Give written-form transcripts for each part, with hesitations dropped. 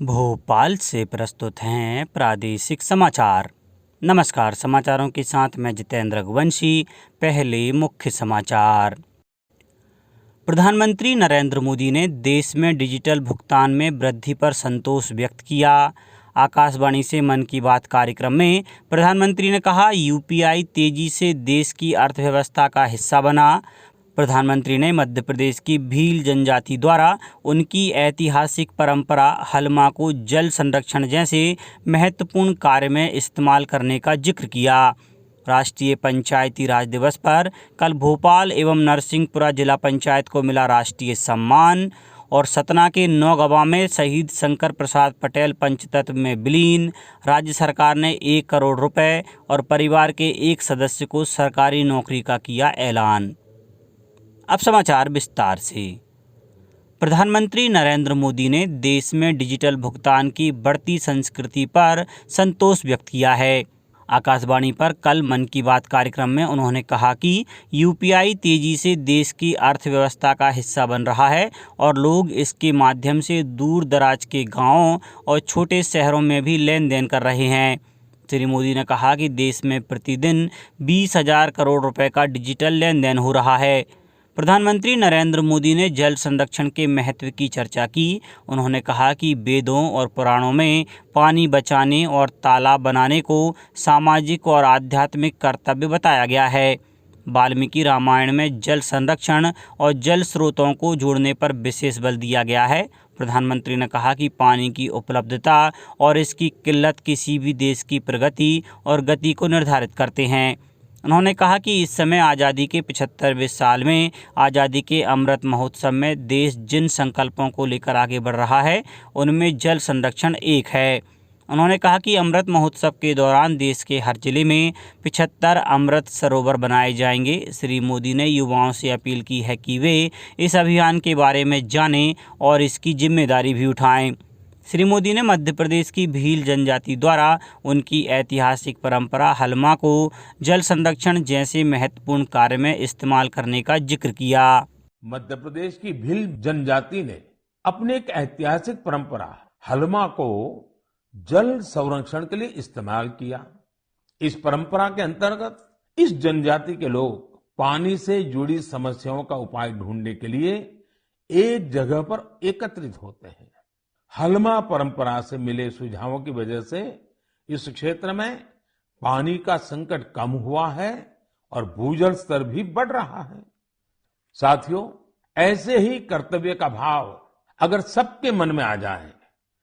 भोपाल से प्रस्तुत हैं प्रादेशिक समाचार। नमस्कार, समाचारों के साथ मैं जितेंद्र रघुवंशी। पहले मुख्य समाचार। प्रधानमंत्री नरेंद्र मोदी ने देश में डिजिटल भुगतान में वृद्धि पर संतोष व्यक्त किया। आकाशवाणी से मन की बात कार्यक्रम में प्रधानमंत्री ने कहा, यूपीआई तेजी से देश की अर्थव्यवस्था का हिस्सा बना। प्रधानमंत्री ने मध्य प्रदेश की भील जनजाति द्वारा उनकी ऐतिहासिक परंपरा हलमा को जल संरक्षण जैसे महत्वपूर्ण कार्य में इस्तेमाल करने का जिक्र किया। राष्ट्रीय पंचायती राज दिवस पर कल भोपाल एवं नरसिंहपुरा जिला पंचायत को मिला राष्ट्रीय सम्मान। और सतना के नौगवा में शहीद शंकर प्रसाद पटेल पंचतत्व में विलीन। राज्य सरकार ने 1 करोड़ रुपए और परिवार के एक सदस्य को सरकारी नौकरी का किया ऐलान। अब समाचार विस्तार से। प्रधानमंत्री नरेंद्र मोदी ने देश में डिजिटल भुगतान की बढ़ती संस्कृति पर संतोष व्यक्त किया है। आकाशवाणी पर कल मन की बात कार्यक्रम में उन्होंने कहा कि यूपीआई तेजी से देश की अर्थव्यवस्था का हिस्सा बन रहा है और लोग इसके माध्यम से दूर दराज के गांवों और छोटे शहरों में भी लेन देन कर रहे हैं। श्री मोदी ने कहा कि देश में प्रतिदिन 20,000 करोड़ रुपए का डिजिटल लेन देन हो रहा है। प्रधानमंत्री नरेंद्र मोदी ने जल संरक्षण के महत्व की चर्चा की। उन्होंने कहा कि वेदों और पुराणों में पानी बचाने और तालाब बनाने को सामाजिक और आध्यात्मिक कर्तव्य बताया गया है। वाल्मीकि रामायण में जल संरक्षण और जल स्रोतों को जोड़ने पर विशेष बल दिया गया है। प्रधानमंत्री ने कहा कि पानी की उपलब्धता और इसकी किल्लत किसी भी देश की प्रगति और गति को निर्धारित करते हैं। उन्होंने कहा कि इस समय आज़ादी के 75वें साल में आज़ादी के अमृत महोत्सव में देश जिन संकल्पों को लेकर आगे बढ़ रहा है उनमें जल संरक्षण एक है। उन्होंने कहा कि अमृत महोत्सव के दौरान देश के हर जिले में 75 अमृत सरोवर बनाए जाएंगे। श्री मोदी ने युवाओं से अपील की है कि वे इस अभियान के बारे में जानें और इसकी जिम्मेदारी भी उठाएं। श्री मोदी ने मध्य प्रदेश की भील जनजाति द्वारा उनकी ऐतिहासिक परंपरा हलमा को जल संरक्षण जैसे महत्वपूर्ण कार्य में इस्तेमाल करने का जिक्र किया। मध्य प्रदेश की भील जनजाति ने अपनी एक ऐतिहासिक परंपरा हलमा को जल संरक्षण के लिए इस्तेमाल किया। इस परंपरा के अंतर्गत इस जनजाति के लोग पानी से जुड़ी समस्याओं का उपाय ढूंढने के लिए एक जगह पर एकत्रित होते हैं। हलमा परंपरा से मिले सुझावों की वजह से इस क्षेत्र में पानी का संकट कम हुआ है और भूजल स्तर भी बढ़ रहा है। साथियों, ऐसे ही कर्तव्य का भाव अगर सबके मन में आ जाए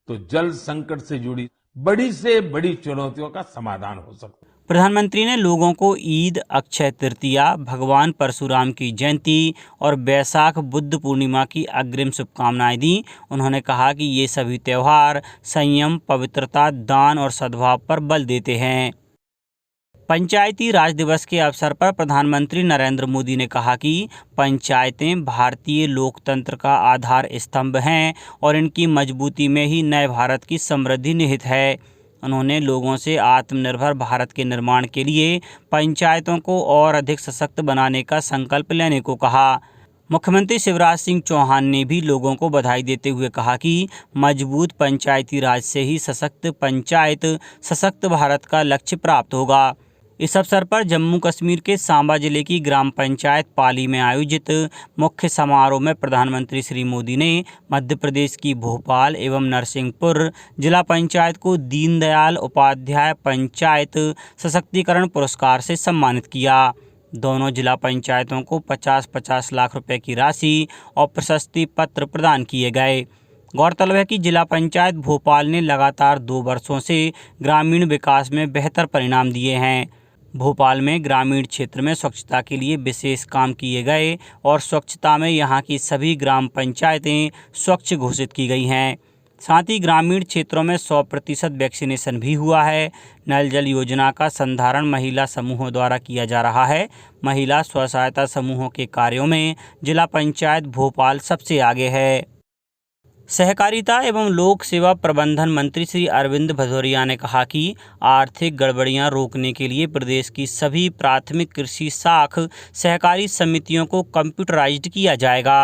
तो जल संकट से जुड़ी बड़ी से बड़ी चुनौतियों का समाधान हो सकता है। प्रधानमंत्री ने लोगों को ईद, अक्षय तृतीया, भगवान परशुराम की जयंती और वैशाख बुद्ध पूर्णिमा की अग्रिम शुभकामनाएं दी। उन्होंने कहा कि ये सभी त्योहार संयम, पवित्रता, दान और सद्भाव पर बल देते हैं। पंचायती राज दिवस के अवसर पर प्रधानमंत्री नरेंद्र मोदी ने कहा कि पंचायतें भारतीय लोकतंत्र का आधार स्तंभ हैं और इनकी मजबूती में ही नए भारत की समृद्धि निहित है। उन्होंने लोगों से आत्मनिर्भर भारत के निर्माण के लिए पंचायतों को और अधिक सशक्त बनाने का संकल्प लेने को कहा। मुख्यमंत्री शिवराज सिंह चौहान ने भी लोगों को बधाई देते हुए कहा कि मजबूत पंचायती राज से ही सशक्त पंचायत, सशक्त भारत का लक्ष्य प्राप्त होगा। इस अवसर पर जम्मू कश्मीर के सांबा जिले की ग्राम पंचायत पाली में आयोजित मुख्य समारोह में प्रधानमंत्री श्री मोदी ने मध्य प्रदेश की भोपाल एवं नरसिंहपुर जिला पंचायत को दीनदयाल उपाध्याय पंचायत सशक्तिकरण पुरस्कार से सम्मानित किया। दोनों जिला पंचायतों को 50-50 लाख रुपए की राशि और प्रशस्ति पत्र प्रदान किए गए। गौरतलब है कि जिला पंचायत भोपाल ने लगातार 2 वर्षों से ग्रामीण विकास में बेहतर परिणाम दिए हैं। भोपाल में ग्रामीण क्षेत्र में स्वच्छता के लिए विशेष काम किए गए और स्वच्छता में यहां की सभी ग्राम पंचायतें स्वच्छ घोषित की गई हैं। साथ ही ग्रामीण क्षेत्रों में 100% वैक्सीनेशन भी हुआ है। नल जल योजना का संधारण महिला समूहों द्वारा किया जा रहा है। महिला स्व सहायता समूहों के कार्यों में जिला पंचायत भोपाल सबसे आगे है। सहकारिता एवं लोक सेवा प्रबंधन मंत्री श्री अरविंद भदौरिया ने कहा कि आर्थिक गड़बड़ियां रोकने के लिए प्रदेश की सभी प्राथमिक कृषि साख सहकारी समितियों को कंप्यूटराइज्ड किया जाएगा।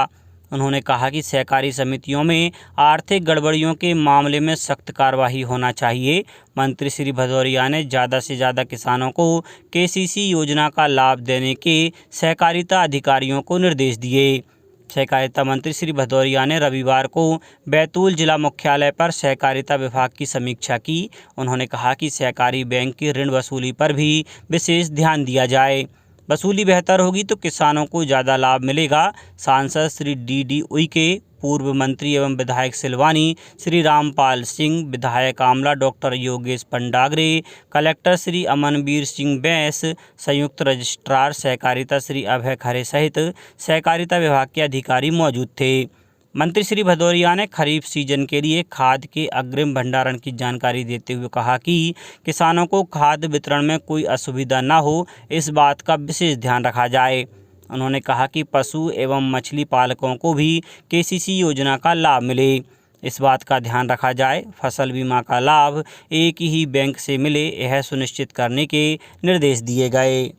उन्होंने कहा कि सहकारी समितियों में आर्थिक गड़बड़ियों के मामले में सख्त कार्रवाई होना चाहिए। मंत्री श्री भदौरिया ने ज़्यादा से ज़्यादा किसानों को केसीसी योजना का लाभ देने के सहकारिता अधिकारियों को निर्देश दिए। सहकारिता मंत्री श्री भदौरिया ने रविवार को बैतूल जिला मुख्यालय पर सहकारिता विभाग की समीक्षा की। उन्होंने कहा कि सहकारी बैंक की ऋण वसूली पर भी विशेष ध्यान दिया जाए। वसूली बेहतर होगी तो किसानों को ज़्यादा लाभ मिलेगा। सांसद श्री डी उइके, पूर्व मंत्री एवं विधायक सिलवानी श्री रामपाल सिंह, विधायक आमला डॉक्टर योगेश पंडागरे, कलेक्टर श्री अमनवीर सिंह बैस, संयुक्त रजिस्ट्रार सहकारिता श्री अभय खरे सहित सहकारिता विभाग के अधिकारी मौजूद थे। मंत्री श्री भदौरिया ने खरीफ सीजन के लिए खाद के अग्रिम भंडारण की जानकारी देते हुए कहा कि किसानों को खाद वितरण में कोई असुविधा न हो, इस बात का विशेष ध्यान रखा जाए। उन्होंने कहा कि पशु एवं मछली पालकों को भी केसीसी योजना का लाभ मिले, इस बात का ध्यान रखा जाए। फसल बीमा का लाभ एक ही बैंक से मिले, यह सुनिश्चित करने के निर्देश दिए गए।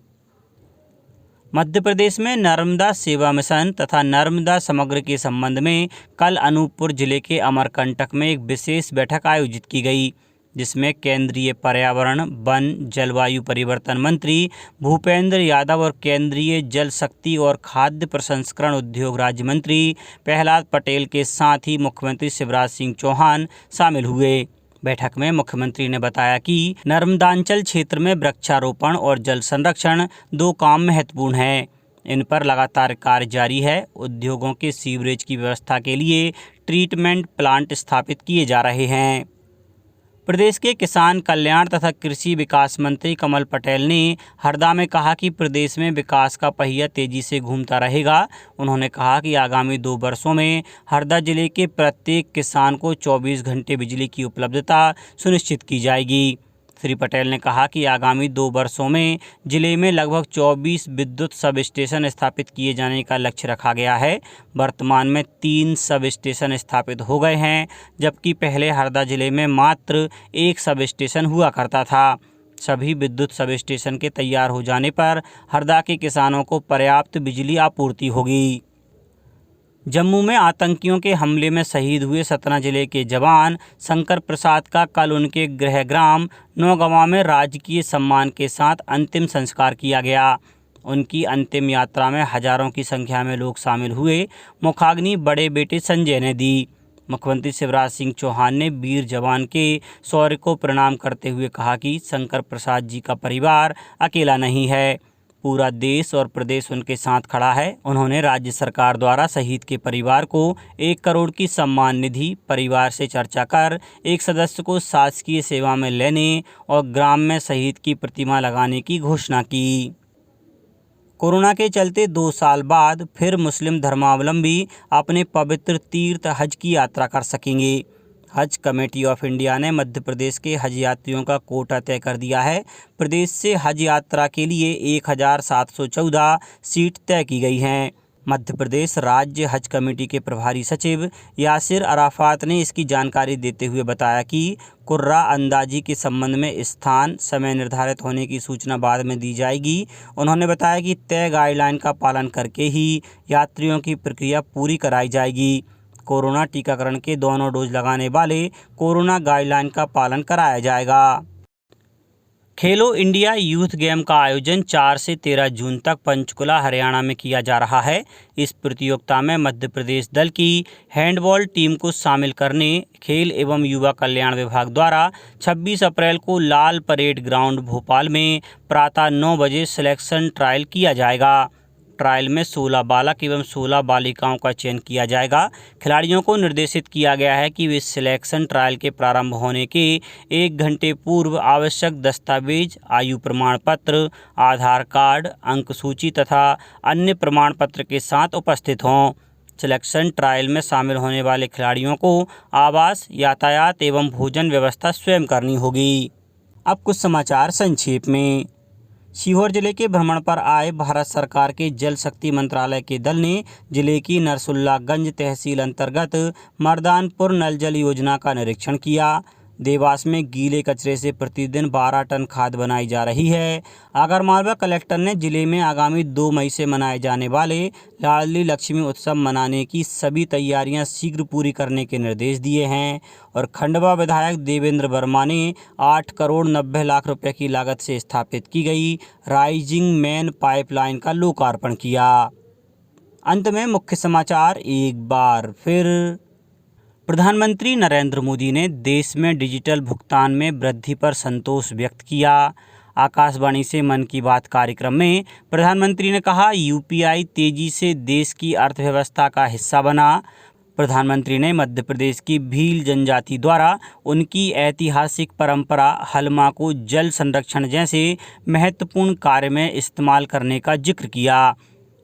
मध्य प्रदेश में नर्मदा सेवा मिशन तथा नर्मदा समग्र के संबंध में कल अनूपपुर जिले के अमरकंटक में एक विशेष बैठक आयोजित की गई, जिसमें केंद्रीय पर्यावरण, वन, जलवायु परिवर्तन मंत्री भूपेंद्र यादव और केंद्रीय जल शक्ति और खाद्य प्रसंस्करण उद्योग राज्य मंत्री प्रहलाद पटेल के साथ ही मुख्यमंत्री शिवराज सिंह चौहान शामिल हुए। बैठक में मुख्यमंत्री ने बताया कि नर्मदांचल क्षेत्र में वृक्षारोपण और जल संरक्षण दो काम महत्वपूर्ण हैं। इन पर लगातार कार्य जारी है। उद्योगों के सीवरेज की व्यवस्था के लिए ट्रीटमेंट प्लांट स्थापित किए जा रहे हैं। प्रदेश के किसान कल्याण तथा कृषि विकास मंत्री कमल पटेल ने हरदा में कहा कि प्रदेश में विकास का पहिया तेजी से घूमता रहेगा। उन्होंने कहा कि आगामी 2 वर्षों में हरदा जिले के प्रत्येक किसान को 24 घंटे बिजली की उपलब्धता सुनिश्चित की जाएगी। श्री पटेल ने कहा कि आगामी 2 वर्षों में जिले में लगभग 24 विद्युत सब स्टेशन स्थापित किए जाने का लक्ष्य रखा गया है। वर्तमान में 3 सब स्टेशन स्थापित हो गए हैं, जबकि पहले हरदा जिले में मात्र 1 सब स्टेशन हुआ करता था। सभी विद्युत सब स्टेशन के तैयार हो जाने पर हरदा के किसानों को पर्याप्त बिजली आपूर्ति होगी। जम्मू में आतंकियों के हमले में शहीद हुए सतना जिले के जवान शंकर प्रसाद का कल उनके गृह ग्राम नौगवां में राजकीय सम्मान के साथ अंतिम संस्कार किया गया। उनकी अंतिम यात्रा में हजारों की संख्या में लोग शामिल हुए। मुखाग्नि बड़े बेटे संजय ने दी। मुख्यमंत्री शिवराज सिंह चौहान ने वीर जवान के शौर्य को प्रणाम करते हुए कहा कि शंकर प्रसाद जी का परिवार अकेला नहीं है, पूरा देश और प्रदेश उनके साथ खड़ा है। उन्होंने राज्य सरकार द्वारा शहीद के परिवार को 1 करोड़ की सम्मान निधि, परिवार से चर्चा कर एक सदस्य को शासकीय सेवा में लेने और ग्राम में शहीद की प्रतिमा लगाने की घोषणा की। कोरोना के चलते 2 साल बाद फिर मुस्लिम धर्मावलंबी अपने पवित्र तीर्थ हज की यात्रा कर सकेंगे। हज कमेटी ऑफ इंडिया ने मध्य प्रदेश के हज यात्रियों का कोटा तय कर दिया है। प्रदेश से हज यात्रा के लिए 1714 सीट तय की गई हैं। मध्य प्रदेश राज्य हज कमेटी के प्रभारी सचिव यासिर अराफात ने इसकी जानकारी देते हुए बताया कि कुर्रा अंदाजी के संबंध में स्थान, समय निर्धारित होने की सूचना बाद में दी जाएगी। उन्होंने बताया कि तय गाइडलाइन का पालन करके ही यात्रियों की प्रक्रिया पूरी कराई जाएगी। कोरोना टीकाकरण के दोनों डोज लगाने वाले कोरोना गाइडलाइन का पालन कराया जाएगा। खेलो इंडिया यूथ गेम का आयोजन 4 से 13 जून तक पंचकुला हरियाणा में किया जा रहा है। इस प्रतियोगिता में मध्य प्रदेश दल की हैंडबॉल टीम को शामिल करने खेल एवं युवा कल्याण विभाग द्वारा 26 अप्रैल को लाल परेड ग्राउंड भोपाल में प्रातः 9 बजे सिलेक्शन ट्रायल किया जाएगा। ट्रायल में 16 बालक एवं 16 बालिकाओं का चयन किया जाएगा। खिलाड़ियों को निर्देशित किया गया है कि वे सिलेक्शन ट्रायल के प्रारंभ होने के 1 घंटे पूर्व आवश्यक दस्तावेज, आयु प्रमाण पत्र, आधार कार्ड, अंक सूची तथा अन्य प्रमाण पत्र के साथ उपस्थित हों। सिलेक्शन ट्रायल में शामिल होने वाले खिलाड़ियों को आवास, यातायात एवं भोजन व्यवस्था स्वयं करनी होगी। अब कुछ समाचार संक्षेप में। सीहोर जिले के भ्रमण पर आए भारत सरकार के जल शक्ति मंत्रालय के दल ने जिले की नरसुल्लागंज तहसील अंतर्गत मर्दानपुर नल जल योजना का निरीक्षण किया। देवास में गीले कचरे से प्रतिदिन 12 टन खाद बनाई जा रही है। आगरमालवा कलेक्टर ने जिले में आगामी 2 मई से मनाए जाने वाले लाडली लक्ष्मी उत्सव मनाने की सभी तैयारियां शीघ्र पूरी करने के निर्देश दिए हैं और खंडवा विधायक देवेंद्र वर्मा ने 8 करोड़ 90 लाख रुपए की लागत से स्थापित की गई राइजिंग मैन पाइपलाइन का लोकार्पण किया। अंत में मुख्य समाचार एक बार फिर। प्रधानमंत्री नरेंद्र मोदी ने देश में डिजिटल भुगतान में वृद्धि पर संतोष व्यक्त किया। आकाशवाणी से मन की बात कार्यक्रम में प्रधानमंत्री ने कहा, यूपीआई तेजी से देश की अर्थव्यवस्था का हिस्सा बना। प्रधानमंत्री ने मध्य प्रदेश की भील जनजाति द्वारा उनकी ऐतिहासिक परंपरा हलमा को जल संरक्षण जैसे महत्वपूर्ण कार्य में इस्तेमाल करने का जिक्र किया।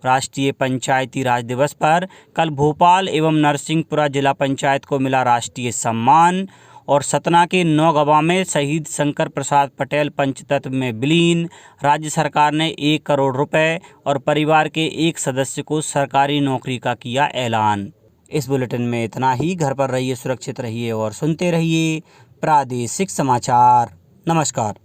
राष्ट्रीय पंचायती राज दिवस पर कल भोपाल एवं नरसिंहपुरा जिला पंचायत को मिला राष्ट्रीय सम्मान और सतना के नौगवा में शहीद शंकर प्रसाद पटेल पंचतत्व में विलीन। राज्य सरकार ने 1 करोड़ रुपए और परिवार के एक सदस्य को सरकारी नौकरी का किया ऐलान। इस बुलेटिन में इतना ही। घर पर रहिए, सुरक्षित रहिए और सुनते रहिए प्रादेशिक समाचार। नमस्कार।